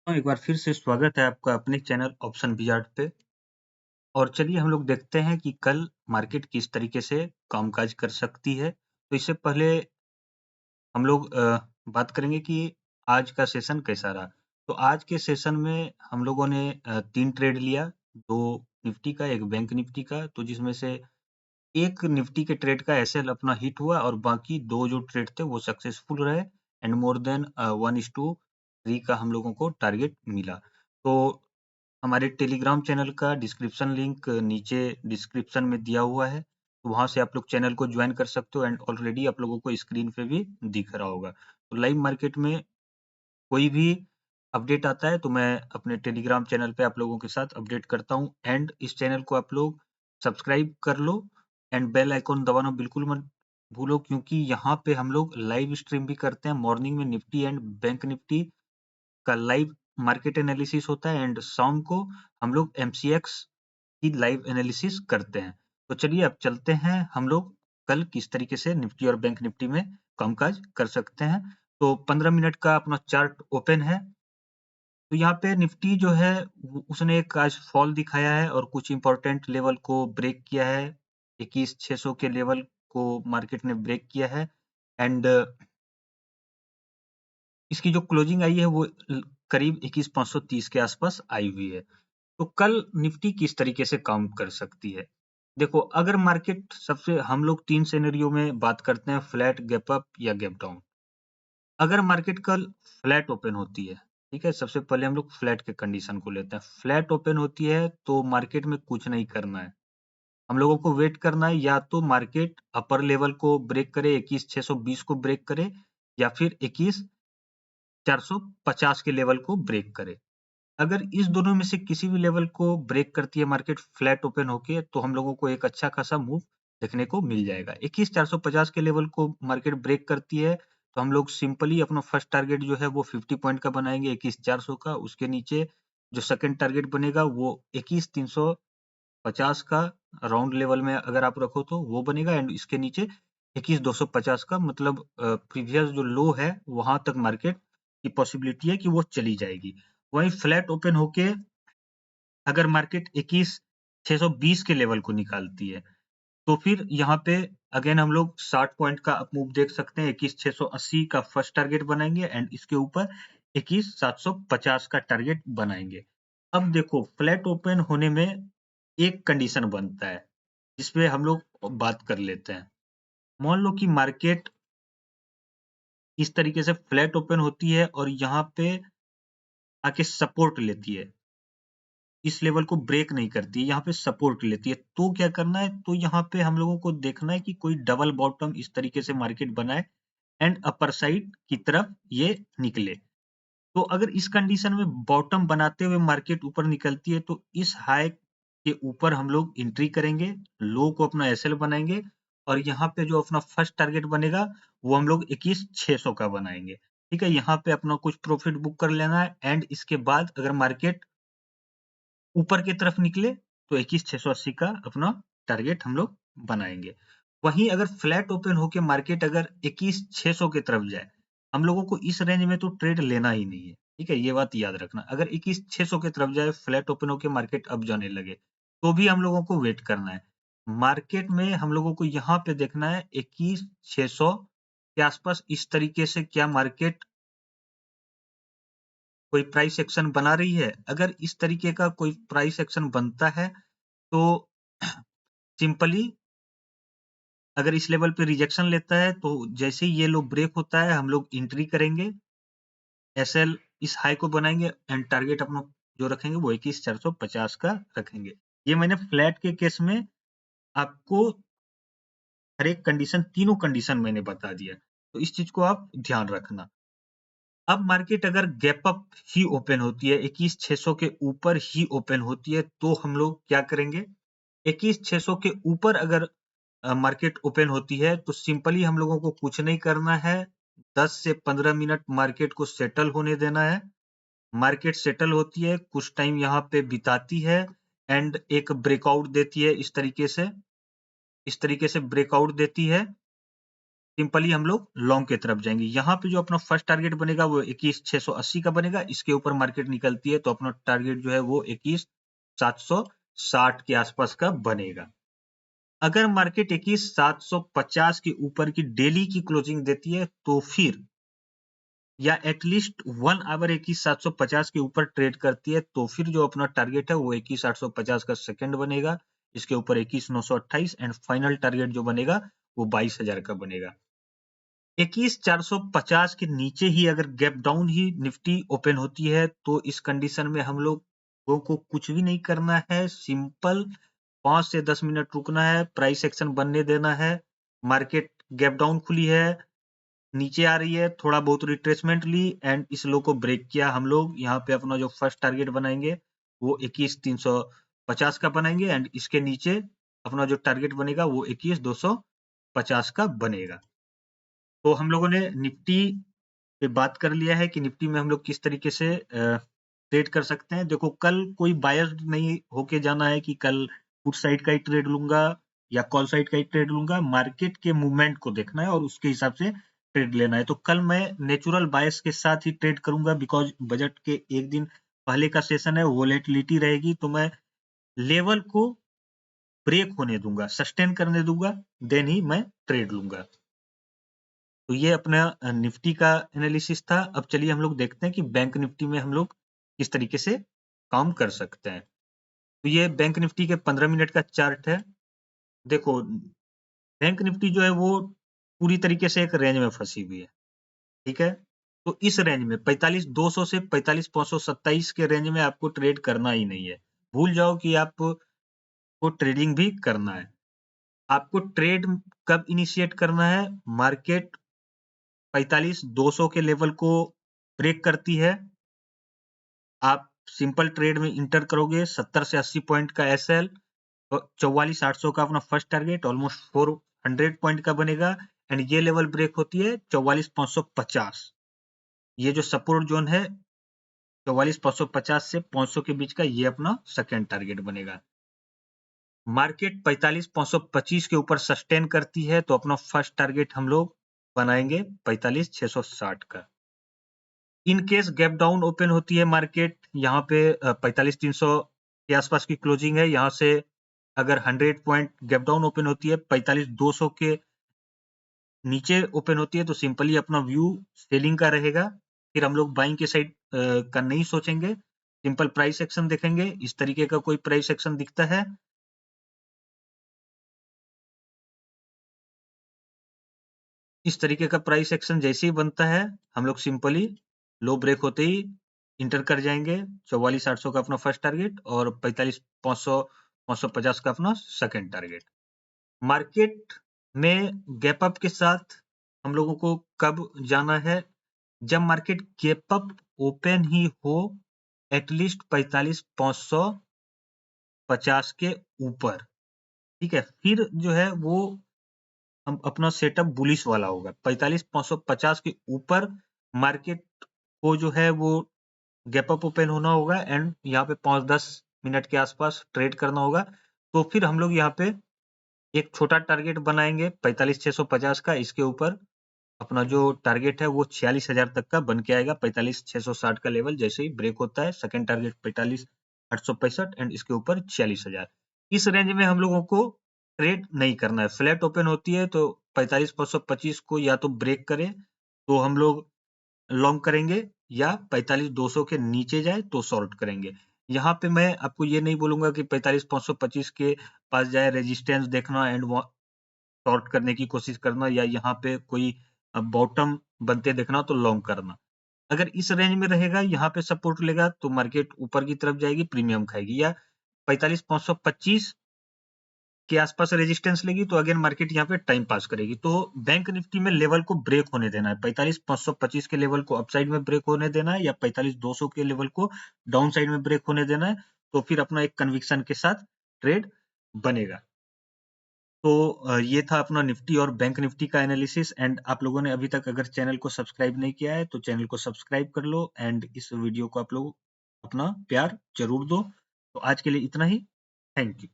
एक बार फिर से स्वागत है आपका अपने चैनल ऑप्शन विजार्ड पे। और चलिए हम लोग देखते हैं कि कल मार्केट किस तरीके से कामकाज कर सकती है। तो इससे पहले हम लोग बात करेंगे कि आज का सेशन कैसा रहा। तो आज के सेशन में हम लोगों ने 3 ट्रेड लिया, 2 निफ्टी का, 1 बैंक निफ्टी का। तो जिसमें से एक निफ्टी के ट्रेड का एसएल अपना हिट हुआ और बाकी 2 जो ट्रेड थे वो सक्सेसफुल रहे एंड मोर देन 1:3 का हम लोगों को टारगेट मिला। तो हमारे टेलीग्राम चैनल का डिस्क्रिप्शन लिंक नीचे डिस्क्रिप्शन में दिया हुआ है। तो वहाँ से आप लोग चैनल को ज्वाइन कर सकते हो एंड ऑलरेडी आप लोगों को स्क्रीन पे भी दिख रहा होगा। तो लाइव मार्केट में कोई भी अपडेट आता है तो मैं अपने टेलीग्राम चैनल पे आप लोगों के साथ अपडेट करता हूँ एंड इस चैनल को आप लोग सब्सक्राइब कर लो एंड बेल आइकॉन दबाना बिल्कुल मत भूलो, क्योंकि यहाँ पे हम लोग लाइव स्ट्रीम भी करते हैं। मॉर्निंग में निफ्टी एंड बैंक निफ्टी का लाइव मार्केट एनालिसिस होता है एंड शाम को हम लोग एमसीएक्स की लाइव एनालिसिस करते हैं। तो चलिए अब चलते हैं हम लोग कल किस तरीके से निफ्टी और बैंक निफ्टी में कामकाज कर सकते हैं। तो 15 मिनट का अपना चार्ट ओपन है। तो यहाँ पे निफ्टी जो है उसने एक आज फॉल दिखाया है और कुछ इंपॉर्टेंट लेवल को ब्रेक किया है। 21,600 के लेवल को मार्केट ने ब्रेक किया है एंड इसकी जो क्लोजिंग आई है वो करीब 21,530 के आसपास आई हुई है। तो कल निफ्टी किस तरीके से काम कर सकती है? देखो, अगर मार्केट सबसे हम लोग 3 सिनेरियो में बात करते हैं, फ्लैट, गैप अप या गैप डाउन। अगर मार्केट कल फ्लैट ओपन होती है, ठीक है? सबसे पहले हम लोग फ्लैट के कंडीशन को लेते हैं। फ्लैट ओपन होती है तो मार्केट में कुछ नहीं करना है। हम लोगों को वेट करना है, या तो मार्केट अपर लेवल को ब्रेक करे, 21,620 को ब्रेक करे या फिर 21,450 के लेवल को ब्रेक करे। अगर इस दोनों में से किसी भी लेवल को ब्रेक करती है मार्केट फ्लैट ओपन होके, तो हम लोगों को एक अच्छा खासा मूव देखने को मिल जाएगा। 21,450 के लेवल को मार्केट ब्रेक करती है तो हम लोग सिंपली अपना फर्स्ट टारगेट जो है वो 50 पॉइंट का बनाएंगे, 21,400 का। उसके नीचे जो सेकंड टारगेट बनेगा वो 21,350 का राउंड लेवल में अगर आप रखो तो वो बनेगा एंड इसके नीचे 21,250 का, मतलब प्रीवियस जो लो है वहां तक मार्केट की पॉसिबिलिटी है कि वो चली जाएगी। वहीं फ्लैट ओपन होके अगर मार्केट 21,620 के लेवल को निकालती है तो फिर यहाँ पे अगेन हम लोग 60 पॉइंट का अप मूव देख सकते हैं। 21,680 का फर्स्ट टारगेट बनाएंगे एंड इसके ऊपर 21,750 का टारगेट बनाएंगे। अब देखो, फ्लैट ओपन होने में एक कंडीशन बनता है जिसपे हम लोग बात कर लेते हैं। मान लो कि मार्केट इस तरीके से फ्लैट ओपन होती है और यहाँ पे आके सपोर्ट लेती है, इस लेवल को ब्रेक नहीं करती है, यहाँ पे सपोर्ट लेती है। तो क्या करना है, तो यहाँ पे हम लोगों को देखना है कि कोई डबल बॉटम इस तरीके से मार्केट बनाए एंड अपर साइड की तरफ ये निकले। तो अगर इस कंडीशन में बॉटम बनाते हुए मार्केट ऊपर निकलती है तो इस हाई के ऊपर हम लोग एंट्री करेंगे, लो को अपना एसएल बनाएंगे और यहाँ पे जो अपना फर्स्ट टारगेट बनेगा वो हम लोग 21,600 का बनाएंगे। ठीक है, यहाँ पे अपना कुछ प्रॉफिट बुक कर लेना है एंड इसके बाद अगर मार्केट ऊपर की तरफ निकले तो 21,680 का अपना टारगेट हम लोग बनाएंगे। वहीं अगर फ्लैट ओपन होके मार्केट अगर 21,600 की तरफ जाए, हम लोगों को इस रेंज में तो ट्रेड लेना ही नहीं है। ठीक है, ये बात याद रखना। अगर 21,600 की तरफ जाए, फ्लैट ओपन होके मार्केट अप जाने लगे, तो भी हम लोगों को वेट करना है। मार्केट में हम लोगों को यहाँ पे देखना है 21,600 के आसपास इस तरीके से क्या मार्केट कोई प्राइस एक्शन बना रही है। अगर इस तरीके का कोई प्राइस एक्शन बनता है तो सिंपली अगर इस लेवल पे रिजेक्शन लेता है तो जैसे ही ये लो ब्रेक होता है हम लोग एंट्री करेंगे, एसएल इस हाई को बनाएंगे एंड टारगेट अपना जो रखेंगे वो 21,450 का रखेंगे। ये मैंने फ्लैट के केस में आपको हर एक कंडीशन, तीनों कंडीशन मैंने बता दिया, तो इस चीज को आप ध्यान रखना। अब मार्केट अगर गैप अप ही ओपन होती है, 21,600 के ऊपर ही ओपन होती है, तो हम लोग क्या करेंगे, 21,600 के ऊपर अगर मार्केट ओपन होती है तो सिंपली हम लोगों को कुछ नहीं करना है, 10 से 15 मिनट मार्केट को सेटल होने देना है। मार्केट सेटल होती है, कुछ टाइम यहाँ पे बिताती है एंड एक ब्रेकआउट देती है, इस तरीके से ब्रेकआउट देती है सिंपली हम लोग लॉन्ग की तरफ जाएंगे। यहाँ पे जो अपना फर्स्ट टारगेट बनेगा वो 21,680 का बनेगा। इसके ऊपर मार्केट निकलती है तो अपना टारगेट जो है वो 21,760 के आसपास का बनेगा। अगर मार्केट 21,750 के ऊपर की डेली की क्लोजिंग देती है तो फिर, या एटलीस्ट 1 आवर 21,750 के ऊपर ट्रेड करती है तो फिर जो अपना टारगेट है वो 21,850 का सेकंड बनेगा। इसके ऊपर 21,928 एंड फाइनल टारगेट जो बनेगा वो 22,000 का बनेगा। 21,450 के नीचे ही अगर गैप डाउन ही निफ्टी ओपन होती है तो इस कंडीशन में हम लोगों को कुछ भी नहीं करना है। सिंपल 5 से 10 मिनट रुकना है, प्राइस एक्शन बनने देना है। मार्केट गैप डाउन खुली है, नीचे आ रही है, थोड़ा बहुत रिट्रेसमेंट ली एंड इस लो को ब्रेक किया। हम लोग यहाँ पे अपना जो फर्स्ट टारगेट बनाएंगे वो 21,350 का बनाएंगे एंड इसके नीचे अपना जो टारगेट बनेगा वो 21,250 का बनेगा। तो हम लोगों ने निफ्टी पे बात कर लिया है कि निफ्टी में हम लोग किस तरीके से ट्रेड कर सकते हैं। देखो, कल कोई बायस्ड नहीं होके जाना है कि कल पुट साइड का ही ट्रेड लूंगा या कॉल साइड का ही ट्रेड लूंगा। मार्केट के मूवमेंट को देखना है और उसके हिसाब से ट्रेड लेना है। तो कल मैं नेचुरल बायस के साथ ही ट्रेड करूंगा बिकॉज बजट के एक दिन पहले का सेशन है, वोलेटिलिटी रहेगी तो मैं लेवल को ब्रेक होने दूंगा, सस्टेन करने दूंगा, देन ही मैं ट्रेड लूंगा। तो ये अपना निफ्टी का एनालिसिस था। अब चलिए हम लोग देखते हैं कि बैंक निफ्टी में हम लोग किस तरीके से काम कर सकते हैं। तो ये बैंक निफ्टी के 15 मिनट का चार्ट है। देखो, बैंक निफ्टी जो है वो पूरी तरीके से एक रेंज में फंसी हुई है, ठीक है। तो इस रेंज में 45,200 से 45,527 के रेंज में आपको ट्रेड करना ही नहीं है। भूल जाओ कि आपको ट्रेडिंग भी करना है। आपको ट्रेड कब इनिशिएट करना है? मार्केट 45,200 के लेवल को ब्रेक करती है, आप सिंपल ट्रेड में इंटर करोगे। 70 से 80 पॉइंट का एसएल, 44,800 का अपना फर्स्ट टारगेट, ऑलमोस्ट 400 पॉइंट का बनेगा एंड ये लेवल ब्रेक होती है 44,550। ये जो सपोर्ट जोन है 44,550 से 500 के बीच का, ये अपना सेकेंड टारगेट बनेगा। मार्केट 45,525 के ऊपर सस्टेन करती है तो अपना फर्स्ट टारगेट हम लोग बनाएंगे 45,660 का। In case gap down open होती है मार्केट, यहाँ पे 45,300 के आसपास की क्लोजिंग है। यहाँ से अगर 100 पॉइंट गैप डाउन ओपन होती है, 45,200 के नीचे ओपन होती है तो सिंपली अपना व्यू सेलिंग का रहेगा। फिर हम लोग बाइंग के साइड का नहीं सोचेंगे, सिंपल प्राइस एक्शन देखेंगे। इस तरीके का कोई प्राइस एक्शन दिखता है, इस तरीके का प्राइस एक्शन जैसे ही बनता है हम लोग सिंपली लो ब्रेक होते ही इंटर कर जाएंगे। 44,800 का अपना फर्स्ट टारगेट और 45,550 का अपना सेकंड टारगेट। मार्केट में गैप अप के साथ हम लोगों को कब जाना है? जब मार्केट गैप अप ओपन ही हो एटलीस्ट 45,550 के ऊपर, ठीक है, फिर जो है वो हम अपना सेटअप बुलिश वाला होगा। 45,550 के ऊपर मार्केट को जो है वो गैप अप ओपन होना होगा एंड यहाँ पे 5-10 मिनट के आसपास ट्रेड करना होगा। तो फिर हम लोग यहाँ पे एक छोटा टारगेट बनाएंगे 45,650 का। इसके ऊपर अपना जो टारगेट है वो 46,000 तक का बन के आएगा। 45,660 का लेवल जैसे ही ब्रेक होता है, सेकंड टारगेट 45,865 एंड इसके ऊपर 46,000। इस रेंज में हम लोगों को ट्रेड नहीं करना है। फ्लैट ओपन होती है तो 45,525 को या तो ब्रेक करे तो हम लोग लॉन्ग करेंगे, या 45,200 के नीचे जाए तो शॉर्ट करेंगे। यहाँ पे मैं आपको ये नहीं बोलूंगा कि 45,525 के पास जाए, रेजिस्टेंस देखना एंड शॉर्ट करने की कोशिश करना, या यहाँ पे कोई बॉटम बनते देखना तो लॉन्ग करना। अगर इस रेंज में रहेगा, यहाँ पे सपोर्ट लेगा तो मार्केट ऊपर की तरफ जाएगी, प्रीमियम खाएगी। या 45,525 के आसपास रेजिस्टेंस लेगी तो अगेन मार्केट यहाँ पे टाइम पास करेगी। तो बैंक निफ्टी में लेवल को ब्रेक होने देना है। 45,525 के लेवल को अपसाइड में ब्रेक होने देना है या 45,200 के लेवल को डाउन साइड में ब्रेक होने देना है। तो फिर अपना एक कन्विक्शन के साथ ट्रेड बनेगा। तो ये था अपना निफ्टी और बैंक निफ्टी का एनालिसिस। एंड आप लोगों ने अभी तक अगर चैनल को सब्सक्राइब नहीं किया है तो चैनल को सब्सक्राइब कर लो एंड इस वीडियो को आप लोग अपना प्यार जरूर दो। तो आज के लिए इतना ही। Thank you.